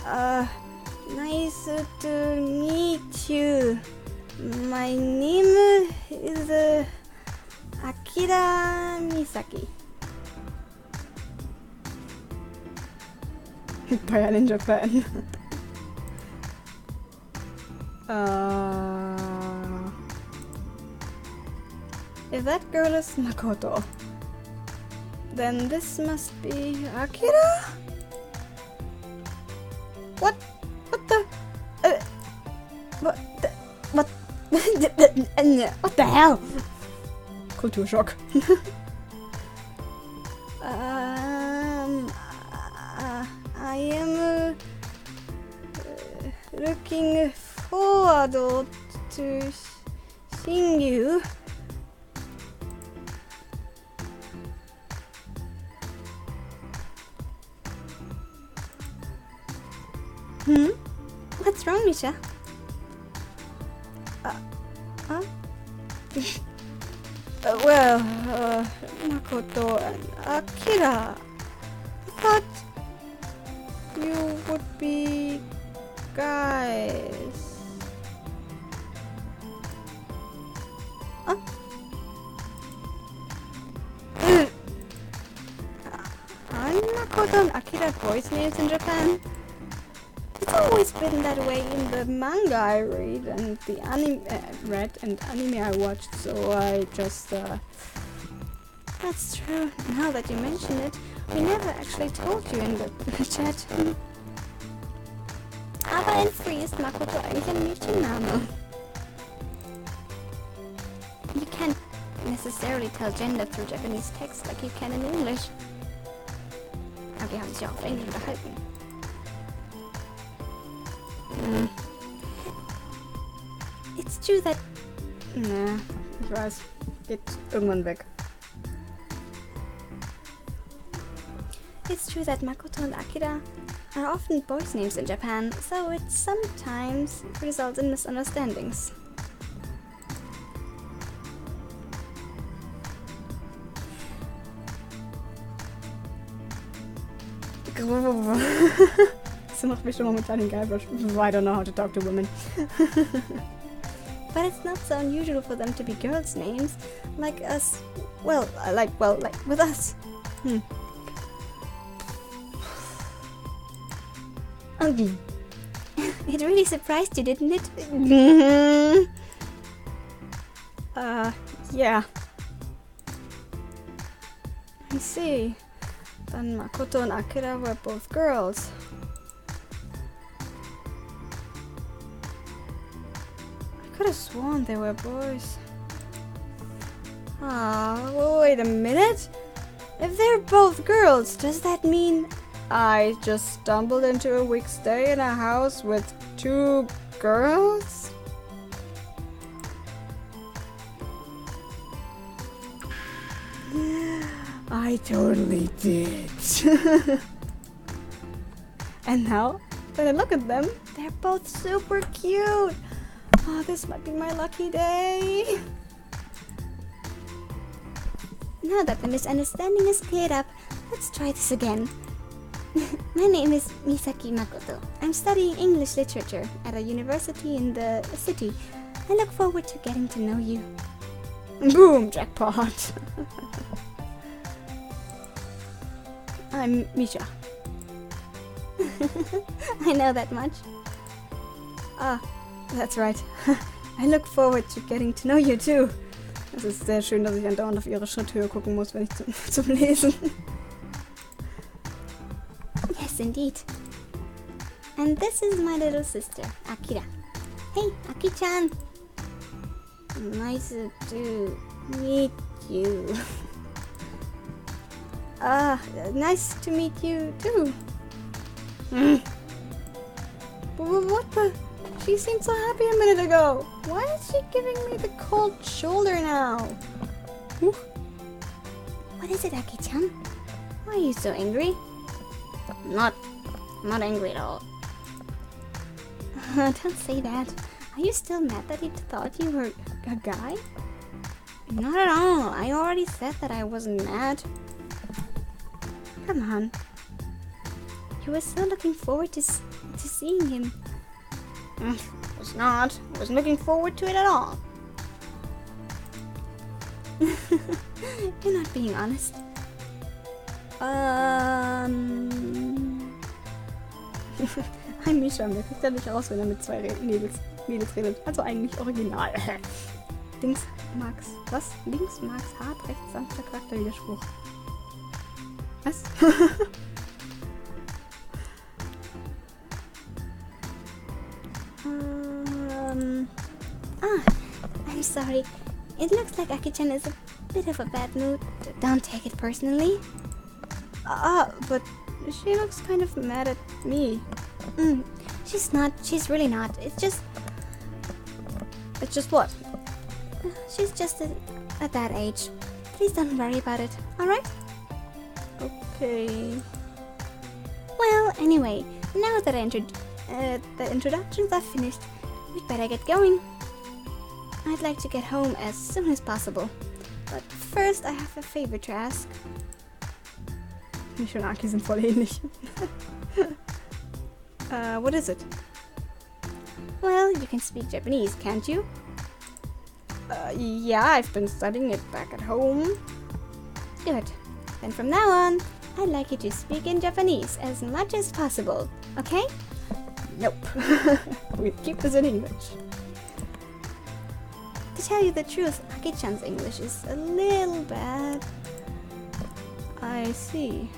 Uh, nice to meet you. My name is Akira Misaki. Bei ein Ninja-Fan. If that girl is Makoto, then this must be Akira? What? What the? What the? What? What the hell? Kulturschock. I am looking forward to seeing you. What's wrong, Misha? Makoto and Akira. I thought you would be guys. Aren't Makoto and Akira boys' names in Japan? It's always been that way in the manga I read and the anime I watched, so I just That's true. Now that you mention it, we never actually told you in the chat. Aber in ist Makoto eigentlich ein Mädchenname. You can't necessarily tell gender through Japanese text like you can in English. Aber die haben sich ja auf Englisch unterhalten. It's true that... Na, ich weiß. Geht irgendwann weg. It's true that Makoto and Akira are often boys' names in Japan, so it sometimes results in misunderstandings. Das macht mich schon momentan in Guybrush. I don't know how to talk to women. But it's not so unusual for them to be girls' names, like us. Well, like with us. It really surprised you, didn't it? Yeah. I see. Then Makoto and Akira were both girls. I could have sworn they were boys. Wait a minute. If they're both girls, does that mean I just stumbled into a week's stay in a house with two girls? I totally did. And now that I look at them, they're both super cute. Oh, this might be my lucky day. Now that the misunderstanding is cleared up, let's try this again. My name is Misaki Makoto. I'm studying English literature at a university in the city. I look forward to getting to know you. Boom! Jackpot! I'm Misha. I know that much. That's right. I look forward to getting to know you too. Es ist sehr schön, dass ich andauernd auf ihre Schritthöhe gucken muss, wenn ich zum Lesen. Yes, indeed. And this is my little sister, Akira. Hey, Aki-chan. Nice to meet you. Nice to meet you too. What the? She seemed so happy a minute ago. Why is she giving me the cold shoulder now? What is it, Aki-chan? Why are you so angry? Not angry at all. Don't say that. Are you still mad that he thought you were a guy? Not at all. I already said that I wasn't mad. Come on. You were so looking forward to seeing him. Was not. Wasn't looking forward to it at all. You're not being honest. Ein Mischer, der kriegt ja nicht raus, wenn er mit zwei Mädels redet. Also eigentlich original. Links mag's. Was? Links mag's hart, rechts sanfter Charakterwiderspruch. Was? I'm sorry. It looks like Aki-chan is a bit of a bad mood. Don't take it personally. But she looks kind of mad at me. She's not. She's really not. It's just what? she's just at that age. Please don't worry about it, alright? Okay. Well, anyway, now that the introductions are finished, we'd better get going. I'd like to get home as soon as possible. But first, I have a favor to ask. Mich und Aki sind voll ähnlich. What is it? Well, you can speak Japanese, can't you? Yeah, I've been studying it back at home. Good. Then from now on, I'd like you to speak in Japanese as much as possible, okay? Nope. We'll keep this in English. To tell you the truth, Aki-chan's English is a little bad. I see.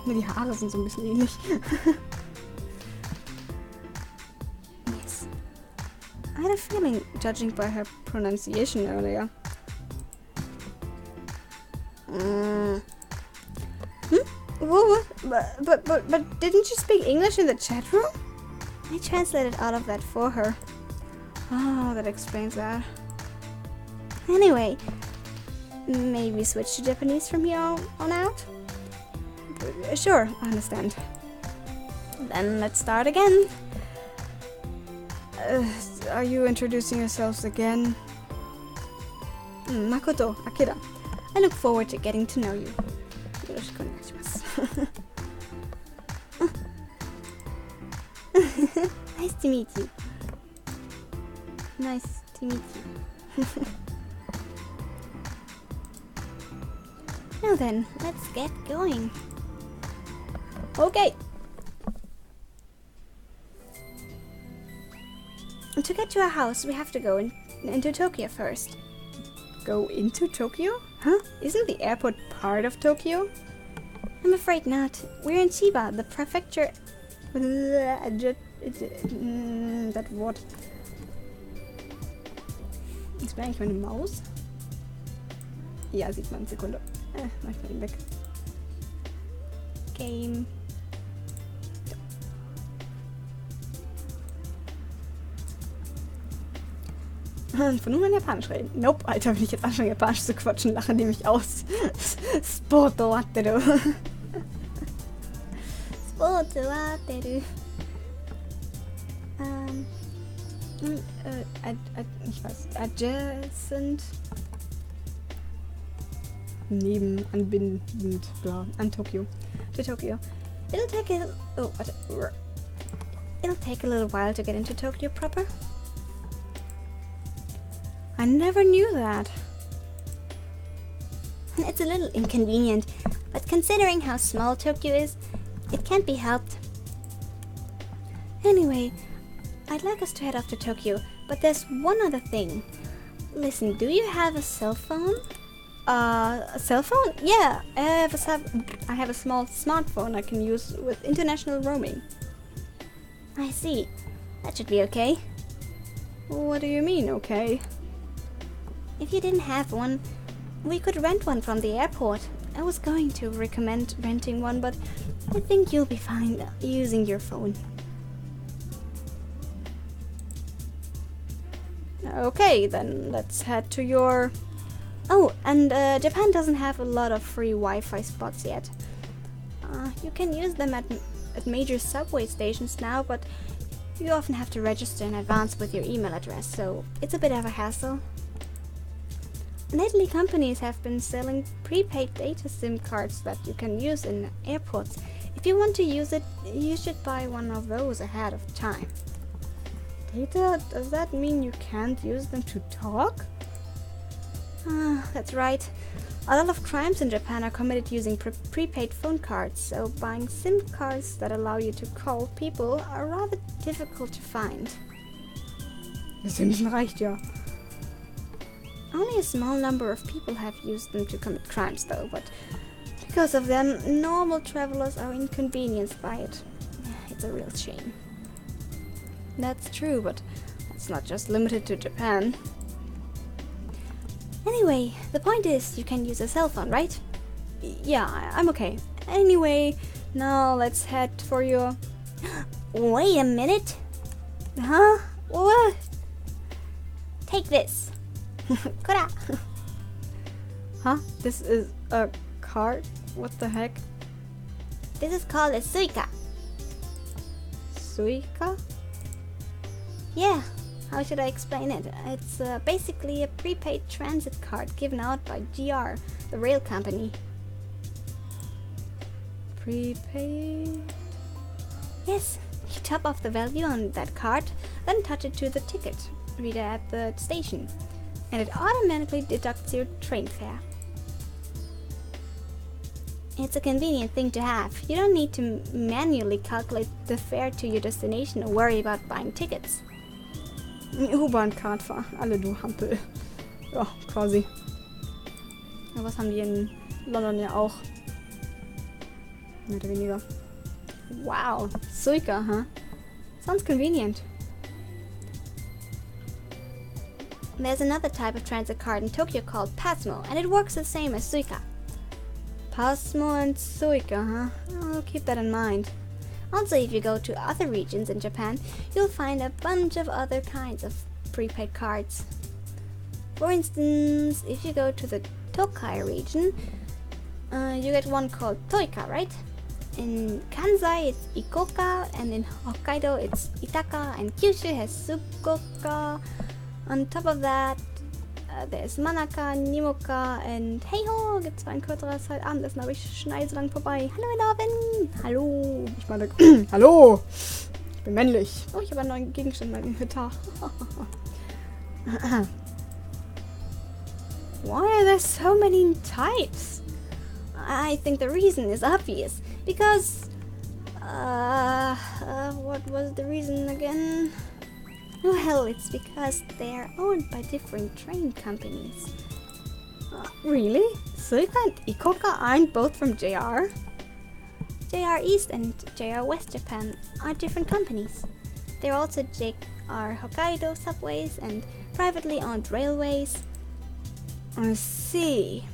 Die Haare sind so ein bisschen ähnlich. Yes. I had a feeling, judging by her pronunciation earlier. But didn't you speak English in the chat room? I translated all of that for her. Oh, that explains that. Anyway, maybe switch to Japanese from here on out? Sure, I understand. Then let's start again. Are you introducing yourselves again? Makoto, Akira. I look forward to getting to know you. よろしくお願いします。Nice to meet you. Nice to meet you. Now then, let's get going. Okay. To get to our house, we have to go into Tokyo first. Go into Tokyo? Huh? Isn't the airport part of Tokyo? I'm afraid not. We're in Chiba, the prefecture. Das Wort. Ist mir eigentlich meine Maus? Ja, sieht man. Sekunde. Mach ich mal ihn weg. Game. Von nun an Japanisch reden. Nope, Alter, wenn ich jetzt anfange Japanisch zu quatschen, lachen die mich aus. Sporto watteru. Sporto watteru. Ich weiß, adjacent. Neben, anbindend, bla, an Tokio. To Tokyo. It'll take a little while to get into Tokyo proper. I never knew that. It's a little inconvenient, but considering how small Tokyo is, it can't be helped. Anyway, I'd like us to head off to Tokyo, but there's one other thing. Listen, do you have a cell phone? A cell phone? Yeah, I have a small smartphone I can use with international roaming. I see. That should be okay. What do you mean, okay? If you didn't have one, we could rent one from the airport. I was going to recommend renting one, but I think you'll be fine using your phone. Okay, then let's head to your... Oh, and Japan doesn't have a lot of free Wi-Fi spots yet. You can use them at major subway stations now, but you often have to register in advance with your email address, so it's a bit of a hassle. lately companies have been selling prepaid data SIM cards that you can use in airports. If you want to use it, you should buy one of those ahead of time. Data? Does that mean you can't use them to talk? That's right. A lot of crimes in Japan are committed using prepaid phone cards, so buying SIM cards that allow you to call people are rather difficult to find. Das Simsen reicht ja. Only a small number of people have used them to commit crimes though, but because of them, normal travelers are inconvenienced by it. It's a real shame. That's true, but it's not just limited to Japan. Anyway, the point is, you can use a cell phone, right? Yeah, I'm okay. Anyway, now let's head for your... Wait a minute! Huh? What? Take this! Kora! Huh? This is a card? What the heck? This is called a suica. Suica? Yeah, how should I explain it? It's basically a prepaid transit card given out by GER, the rail company. Prepaid? Yes, you top off the value on that card, then touch it to the ticket reader at the station, and it automatically deducts your train fare. It's a convenient thing to have. You don't need to manually calculate the fare to your destination or worry about buying tickets. U-Bahn-Card alle du Hampel. Ja, quasi. Ja, was haben die in London ja auch? Mehr oder weniger. Wow, Suica, huh? Sounds convenient. There's another type of transit card in Tokyo called Pasmo, and it works the same as Suica. Pasmo and Suica, huh? I'll keep that in mind. Also, if you go to other regions in Japan, you'll find a bunch of other kinds of prepaid cards. For instance, if you go to the Tokai region, you get one called Toika, right? In Kansai it's Ikoka, and in Hokkaido it's Itaka, and Kyushu has Sukoka. On top of that, there's Manaka, Nimoka, and hey ho, gibt's zwar ein kürzeres Abendessen, aber ich schneide so lang vorbei. Hallo Marvin! Hallo! Ich meine, hallo! Ich bin männlich. Oh, ich habe einen neuen Gegenstand in meinem Inventar. Why are there so many types? I think the reason is obvious, because... what was the reason again? Well, it's because they are owned by different train companies. Really? Suica and Ikoka aren't both from JR? JR East and JR West Japan are different companies. They're also JR Hokkaido subways and privately owned railways. I see.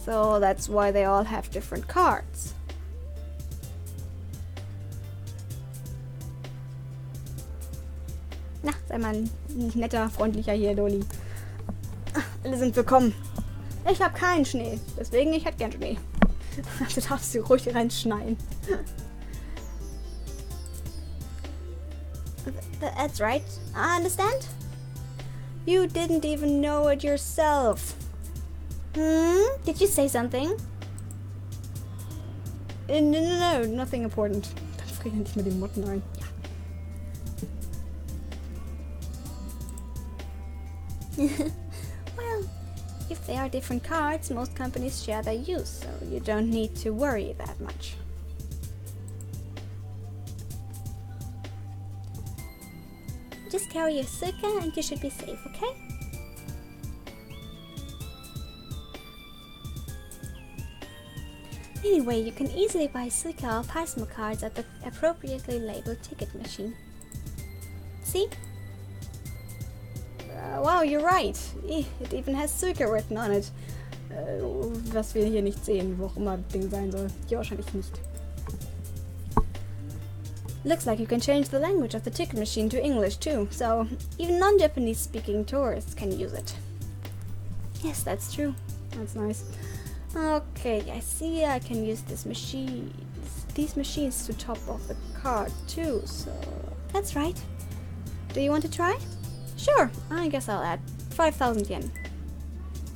So that's why they all have different cards. Na, sei mal ein netter, freundlicher hier, Doli. Alle sind willkommen. Ich habe keinen Schnee, deswegen ich hätte gern Schnee. Du darfst sie ruhig reinschneien. That's right. I understand. You didn't even know it yourself. Did you say something? No, nothing important. Dann friere ich nicht mit den Motten ein. Ja. Well, if they are different cards, most companies share their use, so you don't need to worry that much. Just carry your suica and you should be safe, okay? Anyway, you can easily buy suica or Pasmo cards at the appropriately labeled ticket machine. See? Wow, you're right. It even has Suica written on it. Was wir hier nicht sehen, wo auch immer das Ding sein soll. Hier wahrscheinlich nicht. Looks like you can change the language of the ticket machine to English too, so even non-Japanese speaking tourists can use it. Yes, that's true. That's nice. Okay, I see I can use these machines to top off the card too, so... That's right. Do you want to try? Sure, I guess I'll add 5,000 yen.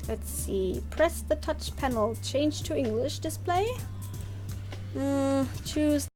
Let's see. Press the touch panel. Change to English display. Choose